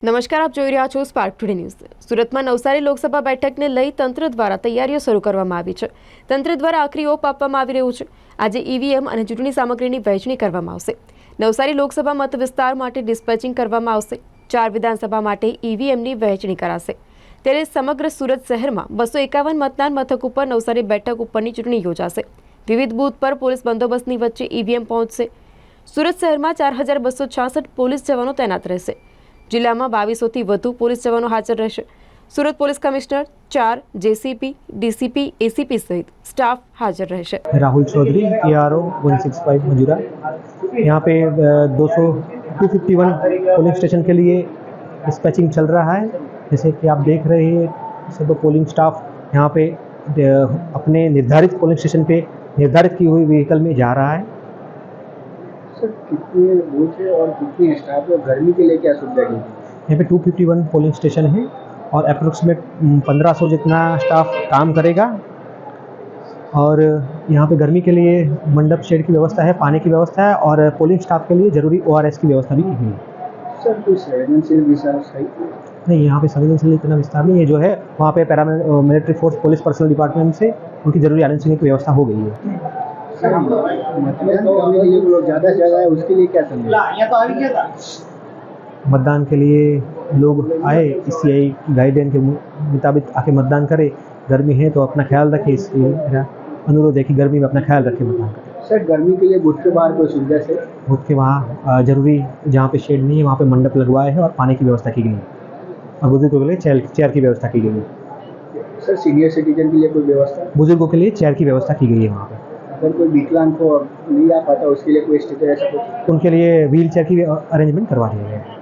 નમસ્કાર, આપ જોઈ રહ્યા છો સ્પાર્ક ટુડે ન્યૂઝ। સુરતમાં નવસારી લોકસભા બેઠકને લઈ તંત્ર દ્વારા તૈયારીઓ શરૂ કરવામાં આવી છે। તંત્ર દ્વારા આખરી ઓપ આપવામાં આવી રહ્યું છે। આજે ઈવીએમ અને ચૂંટણી સામગ્રીની વહેંચણી કરવામાં આવશે। નવસારી લોકસભા મત વિસ્તાર માટે ડિસ્પેચિંગ કરવામાં આવશે। 4 વિધાનસભા માટે ઈવીએમની વહેંચણી કરાશે। ત્યારે સમગ્ર સુરત શહેરમાં 251 મતદાન મથક ઉપર નવસારી બેઠક ઉપરની ચૂંટણી યોજાશે। વિવિધ બૂથ પર પોલીસ બંદોબસ્તની વચ્ચે ઈવીએમ પહોંચશે। સુરત શહેરમાં 4266 પોલીસ જવાનો તૈનાત રહેશે। जिल्लाમાં 2200થી વધુ પોલીસ જવાનો હાજર રહેશે। Surat police commissioner 4 JCP, DCP, ACP सहित स्टाफ हाजिर रहेशे। राहुल चौधरी ARO 165 मजूरा। यहाँ पे 251 पोलिंग स्टेशन के लिए डिस्पैचिंग चल रहा है। जैसे कि आप देख रहे हैं, सब पोलिंग स्टाफ यहाँ पे अपने निर्धारित पोलिंग स्टेशन पे निर्धारित की हुई व्हीकल में जा रहा है। सर, कितने बूथ है और कितनी स्टाफ है? गर्मी के लिए क्या सुविधा है? यहाँ पे 251 पोलिंग स्टेशन है और अप्रोक्सीमेट 1500 जितना स्टाफ काम करेगा। और यहाँ पे गर्मी के लिए मंडप शेड की व्यवस्था है, पानी की व्यवस्था है और पोलिंग स्टाफ के लिए ज़रूरी ORS की व्यवस्था भी की गई है। सर, कोई संवेदनशील विस्तार है? नहीं, यहाँ पे संवेदनशील इतना विस्तार नहीं है। जो है वहाँ पे military force, police personal department से उनकी ज़रूरी आने की व्यवस्था हो गई है। सर, मतदान करने के लिए लोग ज़्यादा से ज़्यादा है, उसके लिए क्या संदेश? मतदान के लिए लोग आए, CCI की गाइडलाइन के मुताबिक आके मतदान करें। गर्मी है तो अपना ख्याल रखें, इसलिए मेरा अनुरोध है कि गर्मी में अपना ख्याल रखें, मतदान करें। सर, गर्मी के लिए बूथ के बाहर कोई सुविधा है? बूथ के वहाँ जरूरी जहाँ पे शेड नहीं है वहाँ पे मंडप लगवाए हैं और पानी की व्यवस्था की गई है और बुजुर्गों के लिए चेयर की व्यवस्था की गई है। सर, सीनियर सिटीजन के लिए कोई व्यवस्था? बुजुर्गों के लिए चेयर की व्यवस्था की गई है वहाँ पे। अगर कोई विकलांग को नहीं आ पाता उसके लिए कोई स्टिकर ऐसा कुछ? उनके लिए व्हील चेयर की अरेंजमेंट करवा दिया गया है।